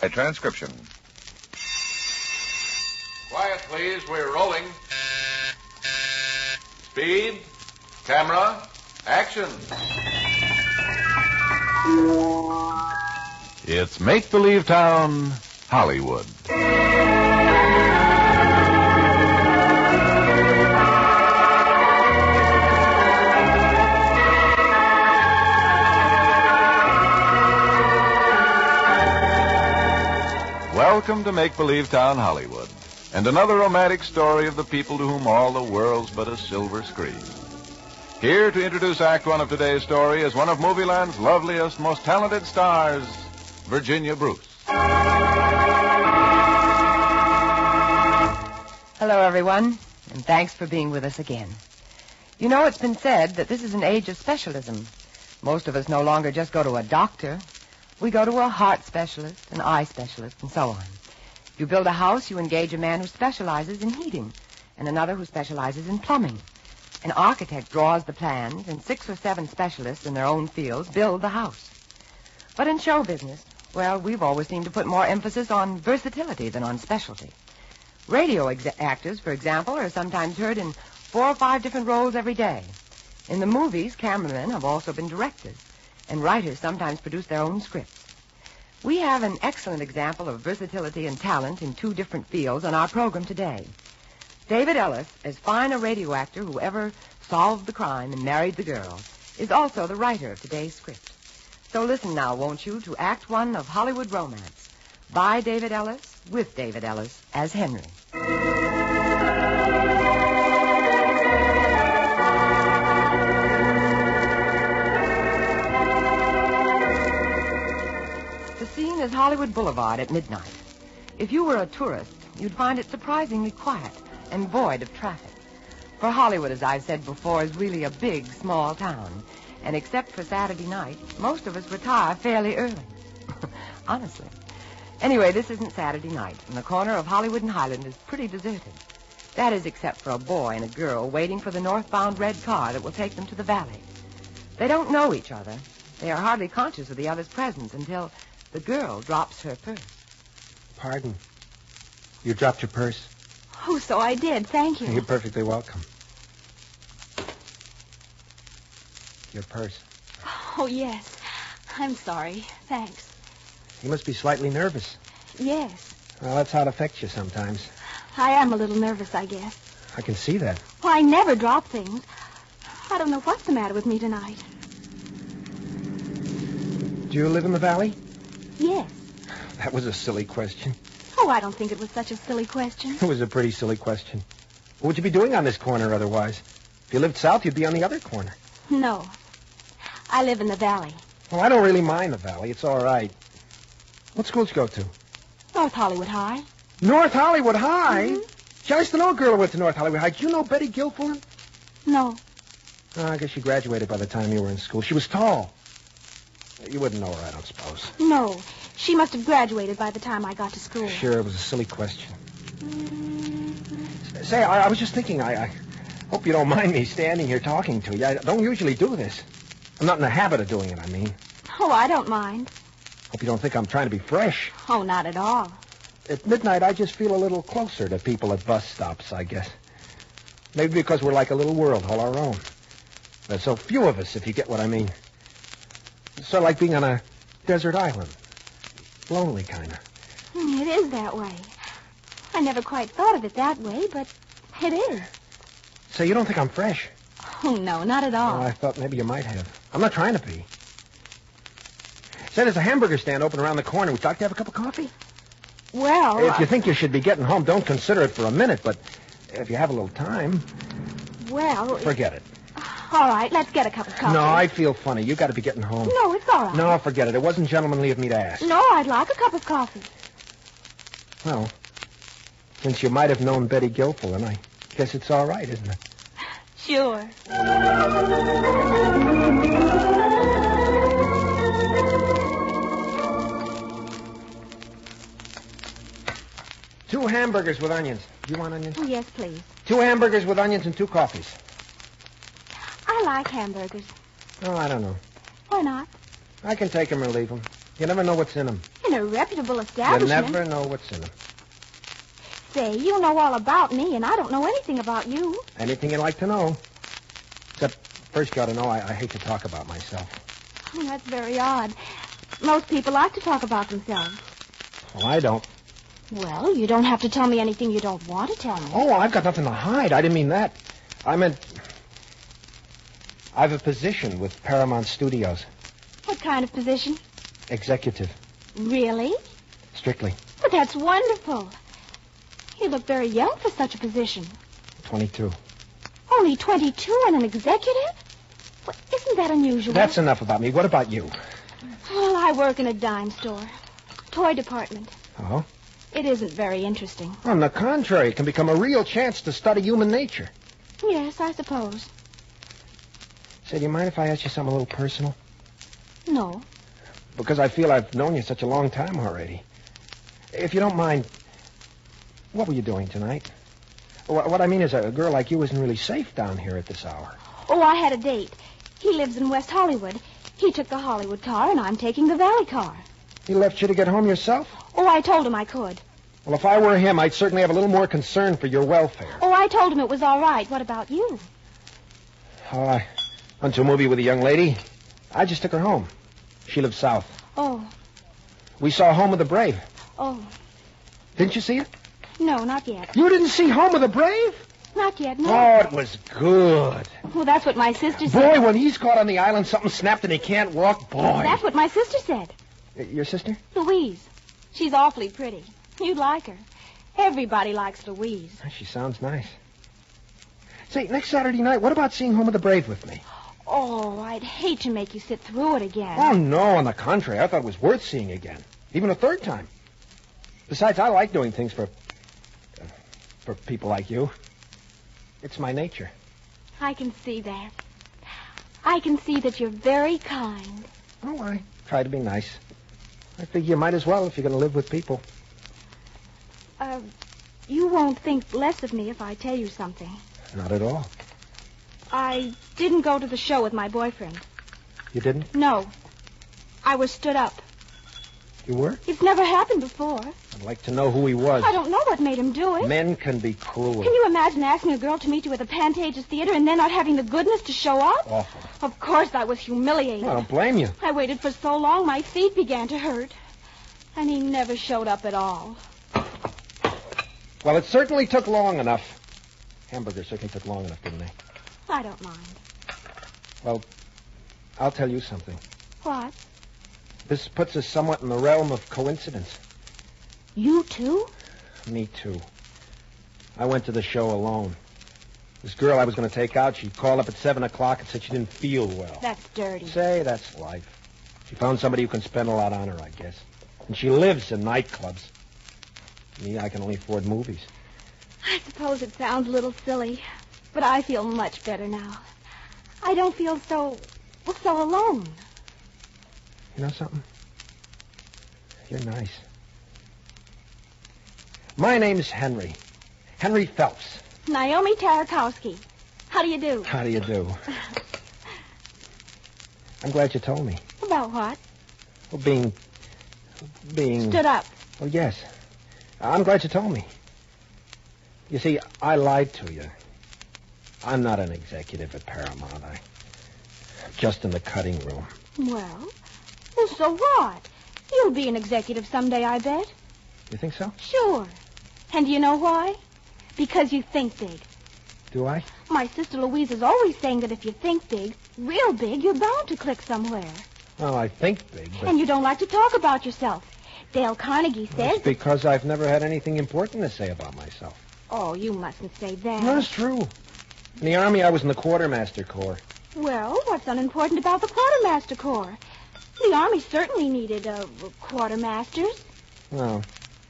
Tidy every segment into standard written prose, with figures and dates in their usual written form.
A transcription. Quiet, please. We're rolling. Speed. Camera. Action. It's Make-Believe Town, Hollywood. Welcome to Make-Believe Town, Hollywood, and another romantic story of the people to whom all the world's but a silver screen. Here to introduce Act One of today's story is one of Movieland's loveliest, most talented stars, Virginia Bruce. Hello, everyone, and thanks for being with us again. You know, it's been said that this is an age of specialism. Most of us no longer just go to a doctor. We go to a heart specialist, an eye specialist, and so on. If you build a house, you engage a man who specializes in heating and another who specializes in plumbing. An architect draws the plans, and 6 or 7 specialists in their own fields build the house. But in show business, well, we've always seemed to put more emphasis on versatility than on specialty. Radio actors, for example, are sometimes heard in 4 or 5 different roles every day. In the movies, cameramen have also been directors, and writers sometimes produce their own scripts. We have an excellent example of versatility and talent in 2 different fields on our program today. David Ellis, as fine a radio actor who ever solved the crime and married the girl, is also the writer of today's script. So listen now, won't you, to Act One of Hollywood Romance, by David Ellis, with David Ellis as Henry. The scene is Hollywood Boulevard at midnight. If you were a tourist, you'd find it surprisingly quiet and void of traffic. For Hollywood, as I've said before, is really a big, small town. And except for Saturday night, most of us retire fairly early. Honestly. Anyway, this isn't Saturday night, and the corner of Hollywood and Highland is pretty deserted. That is, except for a boy and a girl waiting for the northbound red car that will take them to the valley. They don't know each other. They are hardly conscious of the other's presence until the girl drops her purse. Pardon. You dropped your purse? Oh, so I did. Thank you. You're perfectly welcome. Your purse. Oh, yes. I'm sorry. Thanks. You must be slightly nervous. Yes. Well, that's how it affects you sometimes. I am a little nervous, I guess. I can see that. Well, I never drop things. I don't know what's the matter with me tonight. Do you live in the valley? Yes. That was a silly question. Oh, I don't think it was such a silly question. It was a pretty silly question. What would you be doing on this corner otherwise? If you lived south, you'd be on the other corner. No. I live in the valley. Well, I don't really mind the valley. It's all right. What school did you go to? North Hollywood High. North Hollywood High? Mm-hmm. Gee, I used to know a girl who went to North Hollywood High. Do you know Betty Gilfillan? No. Oh, I guess she graduated by the time you were in school. She was tall. You wouldn't know her, I don't suppose. No. She must have graduated by the time I got to school. Sure, it was a silly question. Say, I was just thinking, I hope you don't mind me standing here talking to you. I don't usually do this. I'm not in the habit of doing it, I mean. Oh, I don't mind. Hope you don't think I'm trying to be fresh. Oh, not at all. At midnight, I just feel a little closer to people at bus stops, I guess. Maybe because we're like a little world all our own. There's so few of us, if you get what I mean. It's sort of like being on a desert island. Lonely, kind of. It is that way. I never quite thought of it that way, but it is. Say, you don't think I'm fresh? Oh, no, not at all. Oh, I thought maybe you might have. I'm not trying to be. Say, there's a hamburger stand open around the corner. Would you like to have a cup of coffee? Well... If you think you should be getting home, don't consider it for a minute, but if you have a little time... Well... Forget it. All right, let's get a cup of coffee. No, I feel funny. You got to be getting home. No, it's all right. No, forget it. It wasn't gentlemanly of me to ask. No, I'd like a cup of coffee. Well, since you might have known Betty Gilfillan, I guess it's all right, isn't it? Sure. 2 hamburgers with onions. Do you want onions? Oh, yes, please. 2 hamburgers with onions and 2 coffees. I like hamburgers. Oh, I don't know. Why not? I can take them or leave them. You never know what's in them. In a reputable You establishment. never know what's in them. Say, you know all about me, and I don't know anything about you. Anything you'd like to know. Except, first you ought to know I hate to talk about myself. Oh, that's very odd. Most people like to talk about themselves. Well, I don't. Well, you don't have to tell me anything you don't want to tell me. Oh, I've got nothing to hide. I didn't mean that. I meant... I have a position with Paramount Studios. What kind of position? Executive. Really? Strictly. But that's wonderful. You look very young for such a position. 22. Only 22 and an executive? Well, isn't that unusual? That's enough about me. What about you? Well, I work in a dime store. Toy department. Oh? It isn't very interesting. On the contrary, it can become a real chance to study human nature. Yes, I suppose. Say, do you mind if I ask you something a little personal? No. Because I feel I've known you such a long time already. If you don't mind, what were you doing tonight? What I mean is a girl like you isn't really safe down here at this hour. Oh, I had a date. He lives in West Hollywood. He took the Hollywood car, and I'm taking the Valley car. He left you to get home yourself? Oh, I told him I could. Well, if I were him, I'd certainly have a little more concern for your welfare. Oh, I told him it was all right. What about you? Oh, I went to a movie with a young lady. I just took her home. She lives south. Oh. We saw Home of the Brave. Oh. Didn't you see it? No, not yet. You didn't see Home of the Brave? Not yet, no. Oh, it was good. Well, that's what my sister said. Boy, when he's caught on the island, something snapped and he can't walk. Boy. That's what my sister said. Your sister? Louise. She's awfully pretty. You'd like her. Everybody likes Louise. She sounds nice. Say, next Saturday night, what about seeing Home of the Brave with me? Oh, I'd hate to make you sit through it again. Oh, no, on the contrary. I thought it was worth seeing again. Even a third time. Besides, I like doing things for people like you. It's my nature. I can see that. I can see that you're very kind. Oh, I try to be nice. I figure you might as well if you're going to live with people. You won't think less of me if I tell you something. Not at all. I didn't go to the show with my boyfriend. You didn't? No. I was stood up. You were? It's never happened before. I'd like to know who he was. I don't know what made him do it. Men can be cruel. Can you imagine asking a girl to meet you at the Pantages Theater and then not having the goodness to show up? Awful. Of course I was humiliated. I don't blame you. I waited for so long my feet began to hurt. And he never showed up at all. Well, it certainly took long enough. Hamburgers certainly took long enough, didn't they? I don't mind. Well, I'll tell you something. What? This puts us somewhat in the realm of coincidence. You too? Me too. I went to the show alone. This girl I was going to take out, she called up at 7 o'clock and said she didn't feel well. That's dirty. Say, that's life. She found somebody who can spend a lot on her, I guess. And she lives in nightclubs. Me, I can only afford movies. I suppose it sounds a little silly, but I feel much better now. I don't feel so alone. You know something? You're nice. My name's Henry. Henry Phelps. Naomi Tarakowski. How do you do? How do you do? I'm glad you told me. About what? Well, being... Stood up. Oh, yes. I'm glad you told me. You see, I lied to you. I'm not an executive at Paramount. I'm just in the cutting room. Well, so what? You'll be an executive someday, I bet. You think so? Sure. And do you know why? Because you think big. Do I? My sister Louise is always saying that if you think big, real big, you're bound to click somewhere. Well, I think big, but... And you don't like to talk about yourself. Dale Carnegie says... That's because I've never had anything important to say about myself. Oh, you mustn't say that. No, it's true. In the Army, I was in the Quartermaster Corps. Well, what's unimportant about the Quartermaster Corps? The Army certainly needed quartermasters. Well,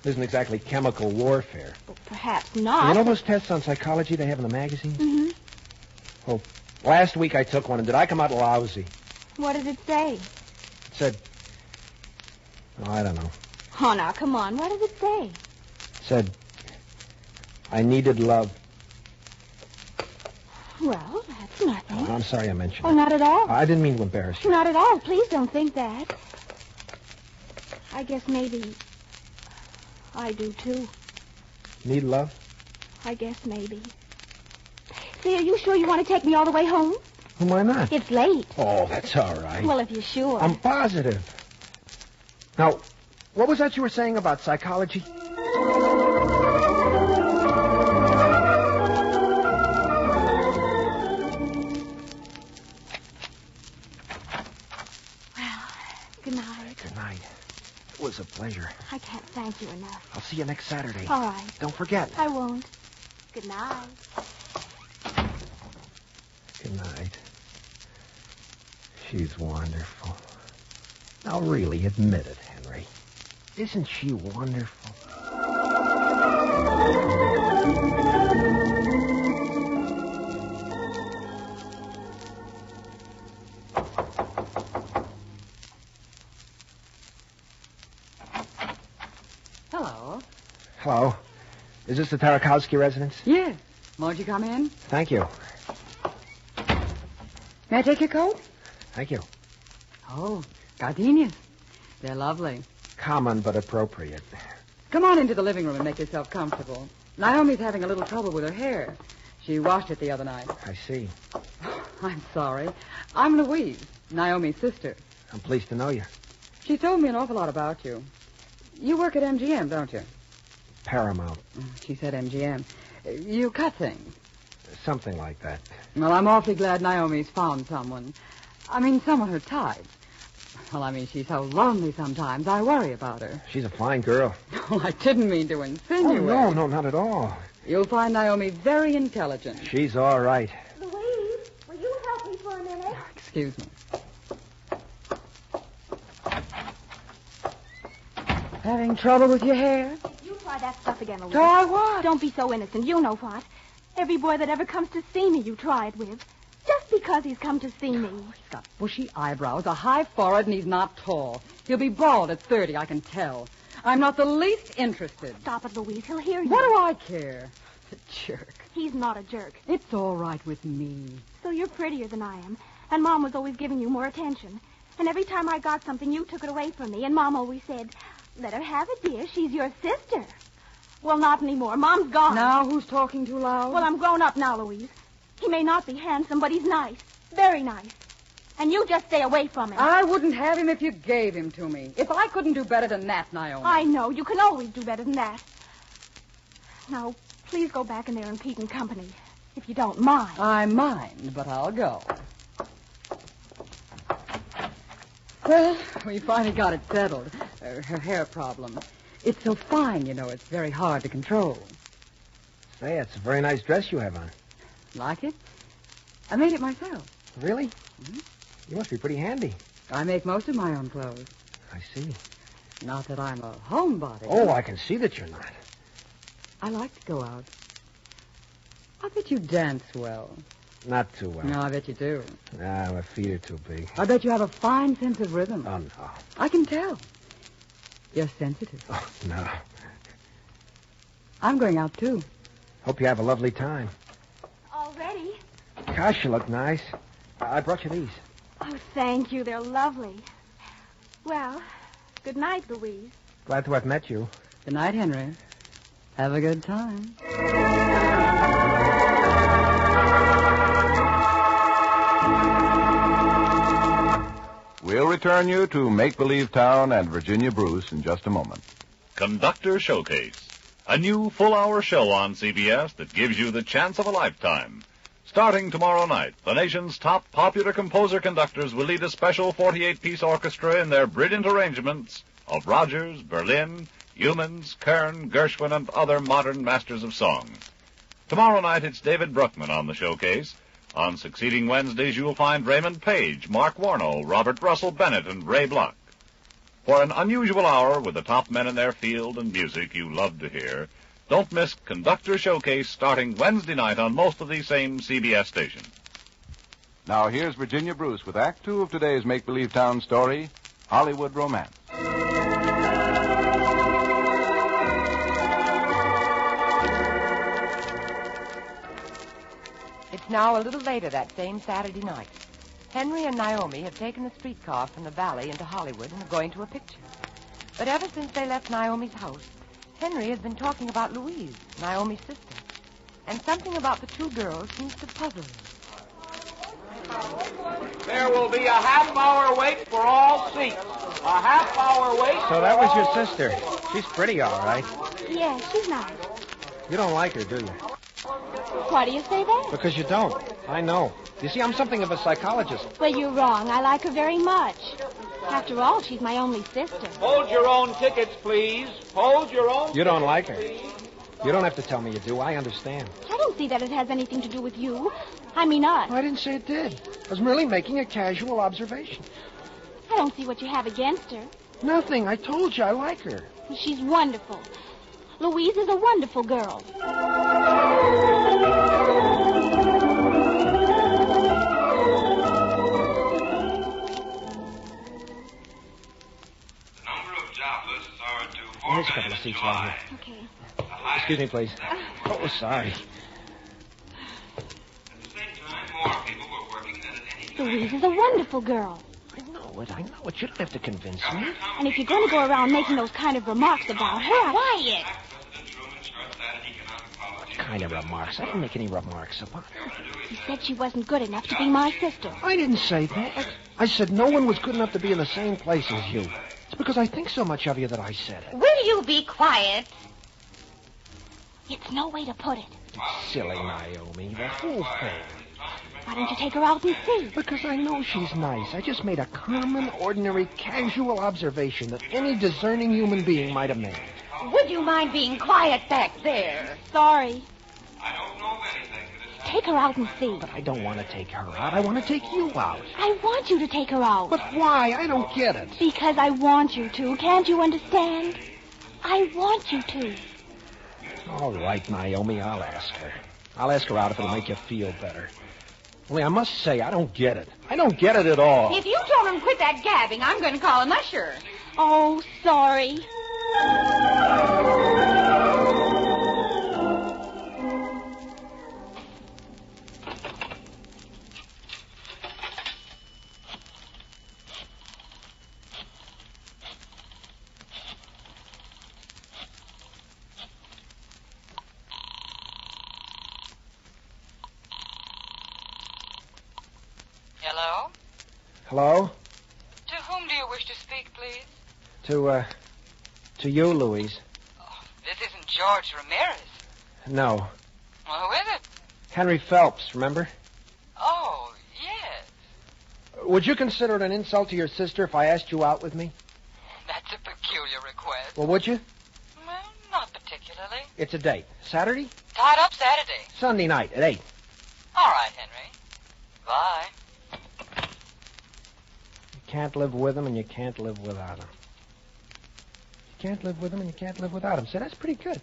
it isn't exactly chemical warfare. Well, perhaps not. You know those tests on psychology they have in the magazines? Mm-hmm. Oh, last week I took one, and did I come out lousy? What did it say? It said... Oh, I don't know. Oh, now, come on. What did it say? It said... I needed love. Well, that's nothing. Oh, I'm sorry I mentioned Oh, it. not at all. I didn't mean to embarrass you. Not at all. Please don't think that. I guess maybe I do, too. Need love? I guess maybe. Say, are you sure you want to take me all the way home? Why not? It's late. Oh, that's all right. Well, if you're sure. I'm positive. Now, what was that you were saying about psychology? Good night. Good night. It was a pleasure. I can't thank you enough. I'll see you next Saturday. All right. Don't forget. I won't. Good night. Good night. She's wonderful. Now, really, admit it, Henry. Isn't she wonderful? Hello. Hello. Is this the Tarakowski residence? Yes. Won't you come in? Thank you. May I take your coat? Thank you. Oh, gardenias. They're lovely. Common but appropriate. Come on into the living room and make yourself comfortable. Naomi's having a little trouble with her hair. She washed it the other night. I see. I'm sorry. I'm Louise, Naomi's sister. I'm pleased to know you. She told me an awful lot about you. You work at MGM, don't you? Paramount. She said MGM. You cut things. Something like that. Well, I'm awfully glad Naomi's found someone. I mean, someone her type. Well, I mean, she's so lonely sometimes. I worry about her. She's a fine girl. Well, I didn't mean to insinuate. Oh, no, not at all. You'll find Naomi very intelligent. She's all right. Louise, will you help me for a minute? Excuse me. Having trouble with your hair? You try that stuff again, Louise. Try what? Don't be so innocent. You know what. Every boy that ever comes to see me, you try it with. Just because he's come to see me. He's got bushy eyebrows, a high forehead, and he's not tall. He'll be bald at 30, I can tell. I'm not the least interested. Stop it, Louise. He'll hear you. What do I care? The jerk. He's not a jerk. It's all right with me. So you're prettier than I am. And Mom was always giving you more attention. And every time I got something, you took it away from me. And Mom always said, let her have it, dear. She's your sister. Well, not anymore. Mom's gone. Now who's talking too loud? Well, I'm grown up now, Louise. He may not be handsome, but he's nice. Very nice. And you just stay away from him. I wouldn't have him if you gave him to me. If I couldn't do better than that, Naomi. I know. You can always do better than that. Now, please go back in there and Pete and company, if you don't mind. I mind, but I'll go. Well, we finally got it settled. Her hair problem. It's so fine, you know, it's very hard to control. Say, it's a very nice dress you have on. Like it? I made it myself. Really? Mm-hmm. You must be pretty handy. I make most of my own clothes. I see. Not that I'm a homebody. Oh, I can see that you're not. I like to go out. I bet you dance well. Not too well. No, I bet you do. Nah, my feet are too big. I bet you have a fine sense of rhythm. Oh, no. I can tell. You're sensitive. Oh, no. I'm going out, too. Hope you have a lovely time. Already? Gosh, you look nice. I brought you these. Oh, thank you. They're lovely. Well, good night, Louise. Glad to have met you. Good night, Henry. Have a good time. We'll return you to Make-Believe Town and Virginia Bruce in just a moment. Conductor Showcase, a new full-hour show on CBS that gives you the chance of a lifetime. Starting tomorrow night, the nation's top popular composer-conductors will lead a special 48-piece orchestra in their brilliant arrangements of Rodgers, Berlin, Humans, Kern, Gershwin, and other modern masters of song. Tomorrow night, it's David Bruckman on the Showcase. On succeeding Wednesdays, you'll find Raymond Page, Mark Warnow, Robert Russell Bennett, and Ray Bloch. For an unusual hour with the top men in their field and music you love to hear, don't miss Conductor Showcase starting Wednesday night on most of these same CBS stations. Now here's Virginia Bruce with Act Two of today's Make-Believe Town story, Hollywood Romance. It's now a little later that same Saturday night. Henry and Naomi have taken the streetcar from the valley into Hollywood and are going to a picture. But ever since they left Naomi's house, Henry has been talking about Louise, Naomi's sister. And something about the two girls seems to puzzle him. There will be a half-hour wait for all seats. A half-hour wait. So that was your sister. She's pretty, all right. Yeah, she's nice. You don't like her, do you? Why do you say that? Because you don't. I know. You see, I'm something of a psychologist. Well, you're wrong. I like her very much. After all, she's my only sister. Hold your own tickets, please. Hold your own. You don't like her. You don't have to tell me you do. I understand. I don't see that it has anything to do with you. I mean us. I didn't say it did. I was merely making a casual observation. I don't see what you have against her. Nothing. I told you I like her. She's wonderful. Louise is a wonderful girl. Here's a couple of seats right here. Okay. Excuse me, please. Oh, sorry. Louise is a wonderful girl. I know it. You don't have to convince me. And if you're going to go around making those kind of remarks about her... Quiet! What kind of remarks? I didn't make any remarks about her. You said she wasn't good enough to be my sister. I didn't say that. I said no one was good enough to be in the same place as you. It's because I think so much of you that I said it. Will you be quiet? It's no way to put it. It's silly, Naomi. The whole thing. Why don't you take her out and see? Because I know she's nice. I just made a common, ordinary, casual observation that any discerning human being might have made. Would you mind being quiet back there? Sorry. I don't know of anything. Take her out and see. But I don't want to take her out. I want to take you out. I want you to take her out. But why? I don't get it. Because I want you to. Can't you understand? I want you to. All right, Naomi, I'll ask her. I'll ask her out if it'll make you feel better. Only I must say, I don't get it. I don't get it at all. If you told him to quit that gabbing, I'm going to call him usher. Oh, sorry. Hello? Hello? To whom do you wish to speak, please? To you, Louise. Oh, this isn't George Ramirez. No. Well, who is it? Henry Phelps, remember? Oh, yes. Would you consider it an insult to your sister if I asked you out with me? That's a peculiar request. Well, would you? Well, not particularly. It's a date. Saturday? Tied up Saturday. Sunday night at 8. All right, Henry. Bye. You can't live with him and you can't live without him. You can't live with him and you can't live without him. So that's pretty good.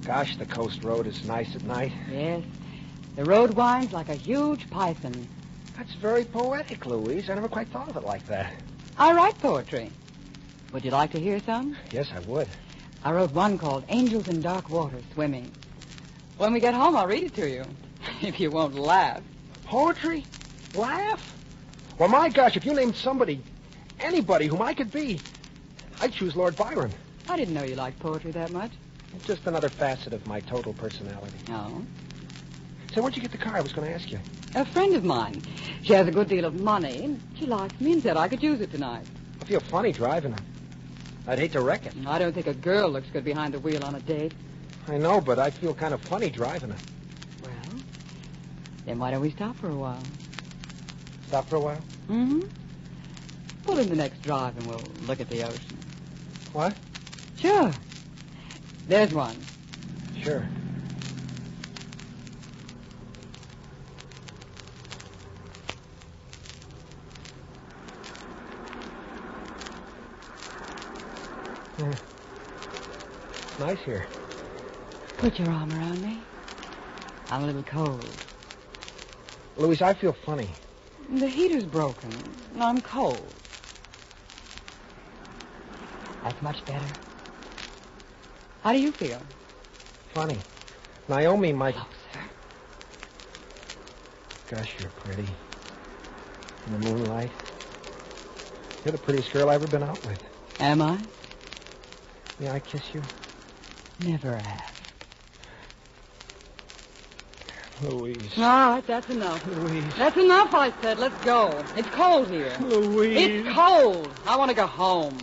Gosh, the coast road is nice at night. Yes. The road winds like a huge python. That's very poetic, Louise. I never quite thought of it like that. I write poetry. Would you like to hear some? Yes, I would. I wrote one called Angels in Dark Water Swimming. When we get home, I'll read it to you. If you won't laugh. Poetry? Laugh? Well, my gosh, if you named somebody, anybody whom I could be, I'd choose Lord Byron. I didn't know you liked poetry that much. It's just another facet of my total personality. No. So where'd you get the car? I was going to ask you. A friend of mine. She has a good deal of money, and she likes me and said I could use it tonight. I feel funny driving her. I'd hate to wreck it. I don't think a girl looks good behind the wheel on a date. I know, but I feel kind of funny driving her. Well, then why don't we stop for a while? Stop for a while? Mm-hmm. Pull in the next drive and we'll look at the ocean. What? Sure. There's one. Sure. It's nice here. Put your arm around me. I'm a little cold. Louise, I feel funny. The heater's broken, and I'm cold. That's much better. How do you feel? Funny. Naomi, my... Closer. Gosh, you're pretty. In the moonlight. You're the prettiest girl I've ever been out with. Am I? May I kiss you? Never ask. Louise. All right, that's enough. Louise. That's enough, I said. Let's go. It's cold here. Louise. It's cold. I want to go home.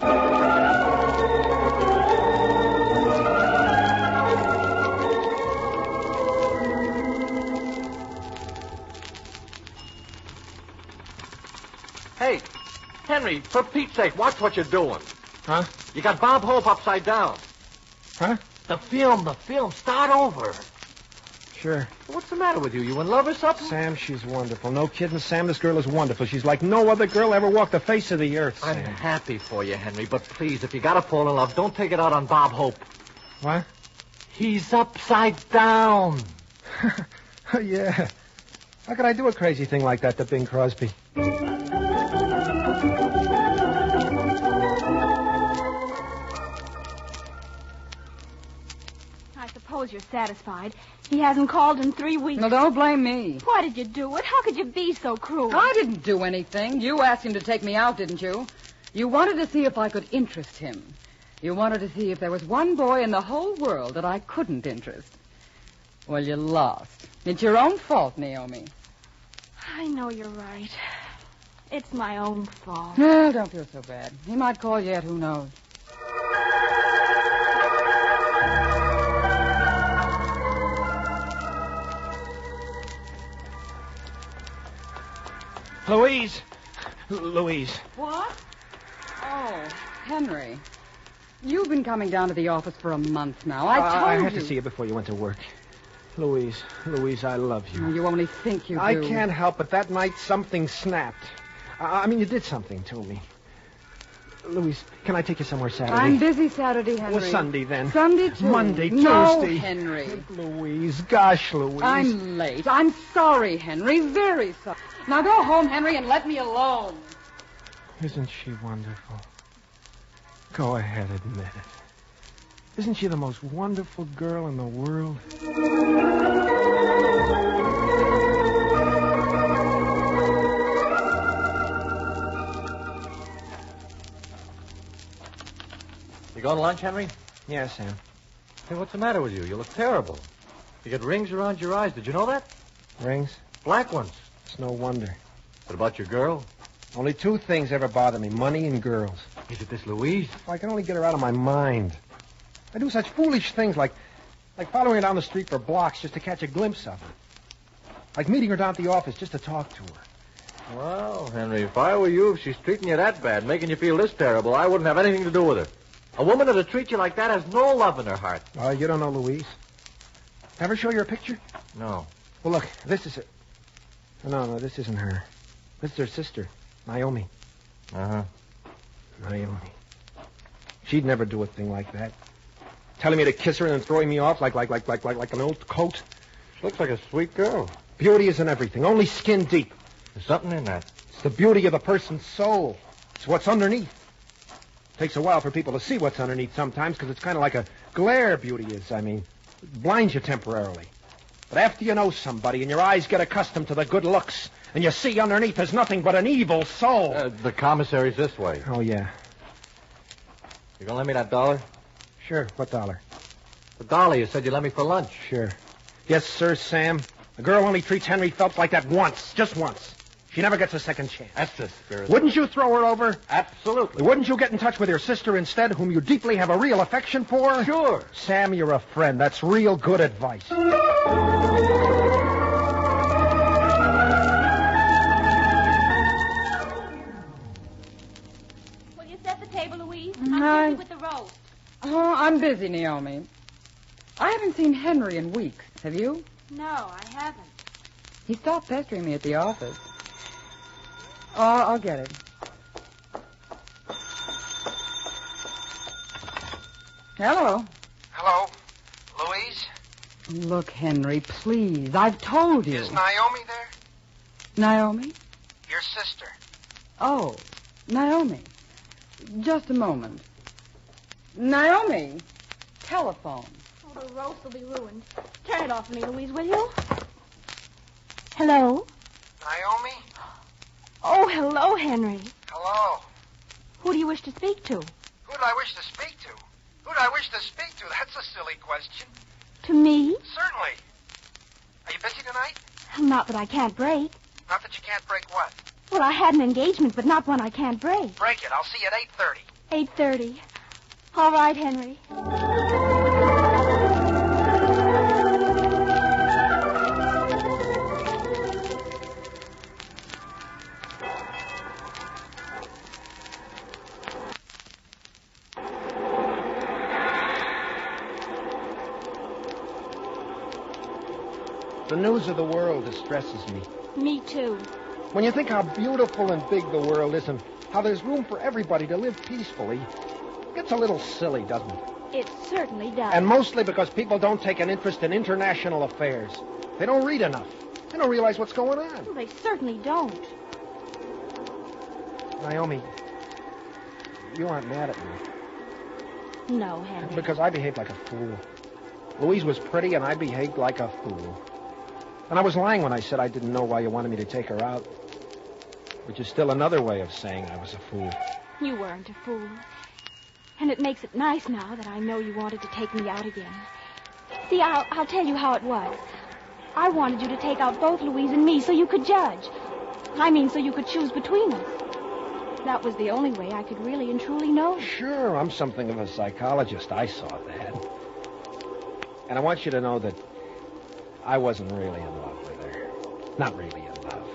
Hey, Henry, for Pete's sake, watch what you're doing. Huh? You got Bob Hope upside down. Huh? The film. Start over. Sure. What's the matter with you? You in love or something? Sam, she's wonderful. No kidding, Sam, this girl is wonderful. She's like no other girl ever walked the face of the earth, Sam. I'm happy for you, Henry, but please, if you gotta fall in love, don't take it out on Bob Hope. What? He's upside down. Yeah. How could I do a crazy thing like that to Bing Crosby? I suppose you're satisfied. He hasn't called in 3 weeks. No, don't blame me. Why did you do it? How could you be so cruel? I didn't do anything. You asked him to take me out, didn't you? You wanted to see if I could interest him. You wanted to see if there was one boy in the whole world that I couldn't interest. Well, you lost. It's your own fault, Naomi. I know you're right. It's my own fault. No, don't feel so bad. He might call yet, who knows? Louise. Louise. What? Oh, Henry. You've been coming down to the office for a month now. I told I you. had to see you before you went to work. Louise, I love you. Oh, you only think you do. I can't help it. That night something snapped. I mean, you did something to me. Louise, can I take you somewhere Saturday? I'm busy Saturday, Henry. Well, Sunday, then. Sunday, too. Monday, No, Tuesday. Henry. Louise, gosh, Louise. I'm late. I'm sorry, Henry. Very sorry. Now go home, Henry, and let me alone. Isn't she wonderful? Go ahead, admit it. Isn't she the most wonderful girl in the world? You going to lunch, Henry? Yeah, Sam. Hey, what's the matter with you? You look terrible. You got rings around your eyes. Did you know that? Rings? Black ones. It's no wonder. What about your girl? Only 2 things ever bother me, money and girls. Is it this Louise? If I can only get her out of my mind. I do such foolish things like following her down the street for blocks just to catch a glimpse of her. Like meeting her down at the office just to talk to her. Well, Henry, if I were you, if she's treating you that bad, making you feel this terrible, I wouldn't have anything to do with her. A woman that'll treat you like that has no love in her heart. Oh, you don't know Louise? Ever show you her picture? No. Well, look, this is it. No, this isn't her. This is her sister, Naomi. Uh-huh. Naomi. She'd never do a thing like that. Telling me to kiss her and then throwing me off like an old coat. She looks like a sweet girl. Beauty isn't everything. Only skin deep. There's something in that. It's the beauty of the person's soul. It's what's underneath. Takes a while for people to see what's underneath sometimes because it's kind of like a glare, beauty is. I mean, it blinds you temporarily. But after you know somebody and your eyes get accustomed to the good looks and you see underneath there's nothing but an evil soul. The commissary's this way. Oh, yeah. You gonna lend me that $1? Sure. What $1? The $1 you said you lent me for lunch. Sure. Yes, sir, Sam. A girl only treats Henry Phelps like that once. Just once. She never gets a second chance. That's the spirit. Wouldn't you throw her over? Absolutely. Wouldn't you get in touch with your sister instead, whom you deeply have a real affection for? Sure. Sam, you're a friend. That's real good advice. Will you set the table, Louise? I'm busy with the roast. Oh, I'm busy, Naomi. I haven't seen Henry in weeks. Have you? No, I haven't. He stopped pestering me at the office. Oh, I'll get it. Hello. Hello? Louise? Look, Henry, please. I've told you. Is Naomi there? Naomi? Your sister. Oh, Naomi. Just a moment. Naomi, telephone. Oh, the roast will be ruined. Turn it off for me, Louise, will you? Hello? Naomi? Oh, hello, Henry. Hello. Who do you wish to speak to? Who do I wish to speak to? Who do I wish to speak to? That's a silly question. To me? Certainly. Are you busy tonight? Not that I can't break. Not that you can't break what? Well, I had an engagement, but not one I can't break. Break it. I'll see you at 8:30. 8:30. All right, Henry. The news of the world distresses me. Me too. When you think how beautiful and big the world is and how there's room for everybody to live peacefully, it gets a little silly, doesn't it? It certainly does. And mostly because people don't take an interest in international affairs. They don't read enough. They don't realize what's going on. Well, they certainly don't. Naomi, you aren't mad at me. No, Henry. Because I behaved like a fool. Louise was pretty and I behaved like a fool. And I was lying when I said I didn't know why you wanted me to take her out. Which is still another way of saying I was a fool. You weren't a fool. And it makes it nice now that I know you wanted to take me out again. See, I'll tell you how it was. I wanted you to take out both Louise and me so you could judge. I mean, so you could choose between us. That was the only way I could really and truly know. Sure, I'm something of a psychologist. I saw that. And I want you to know that I wasn't really in love with her. Not really in love.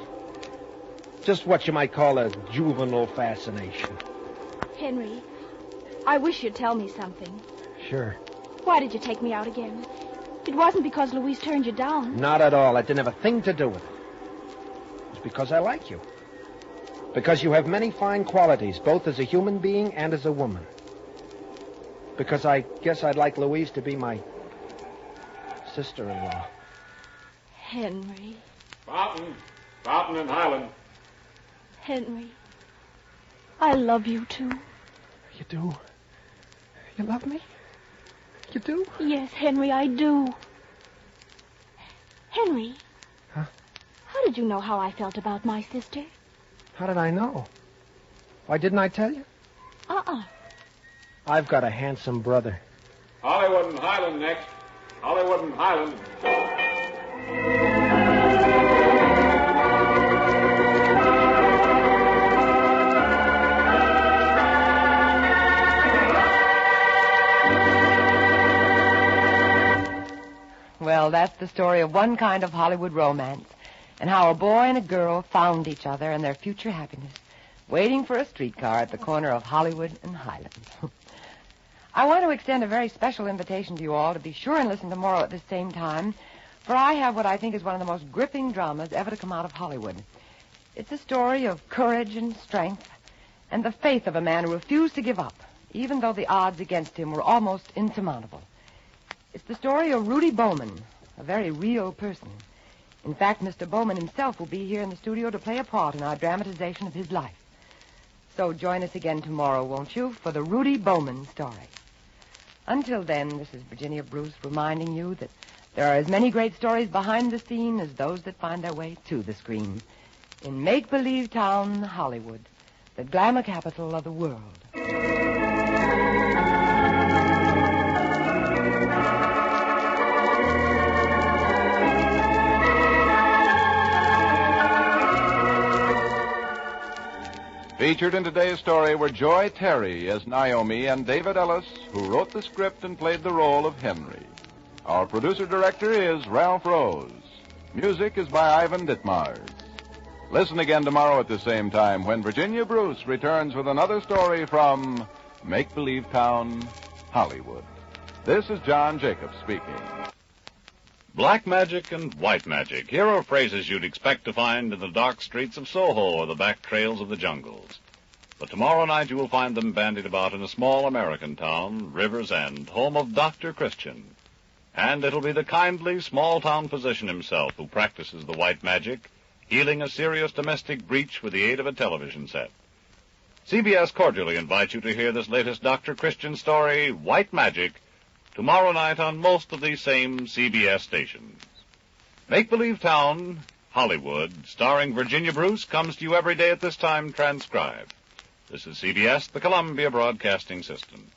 Just what you might call a juvenile fascination. Henry, I wish you'd tell me something. Sure. Why did you take me out again? It wasn't because Louise turned you down. Not at all. That didn't have a thing to do with it. It was because I like you. Because you have many fine qualities, both as a human being and as a woman. Because I guess I'd like Louise to be my sister-in-law. Henry. Fountain and Highland. Henry, I love you, too. You do? You love me? You do? Yes, Henry, I do. Henry. Huh? How did you know how I felt about my sister? How did I know? Why didn't I tell you? I've got a handsome brother. Hollywood and Highland next. Hollywood and Highland. Well, that's the story of one kind of Hollywood romance, and how a boy and a girl found each other and their future happiness, waiting for a streetcar at the corner of Hollywood and Highland. I want to extend a very special invitation to you all to be sure and listen tomorrow at this same time, for I have what I think is one of the most gripping dramas ever to come out of Hollywood. It's a story of courage and strength and the faith of a man who refused to give up, even though the odds against him were almost insurmountable. It's the story of Rudy Bowman, a very real person. In fact, Mr. Bowman himself will be here in the studio to play a part in our dramatization of his life. So join us again tomorrow, won't you, for the Rudy Bowman story. Until then, this is Virginia Bruce reminding you that there are as many great stories behind the scene as those that find their way to the screen. In make-believe town, Hollywood, the glamour capital of the world. Featured in today's story were Joy Terry as Naomi and David Ellis, who wrote the script and played the role of Henry. Our producer-director is Ralph Rose. Music is by Ivan Ditmars. Listen again tomorrow at the same time when Virginia Bruce returns with another story from Make-Believe Town, Hollywood. This is John Jacobs speaking. Black magic and white magic. Here are phrases you'd expect to find in the dark streets of Soho or the back trails of the jungles. But tomorrow night you will find them bandied about in a small American town, River's End, home of Dr. Christian. And it'll be the kindly small-town physician himself who practices the white magic, healing a serious domestic breach with the aid of a television set. CBS cordially invites you to hear this latest Dr. Christian story, White Magic, tomorrow night on most of these same CBS stations. Make-Believe Town, Hollywood, starring Virginia Bruce, comes to you every day at this time transcribed. This is CBS, the Columbia Broadcasting System.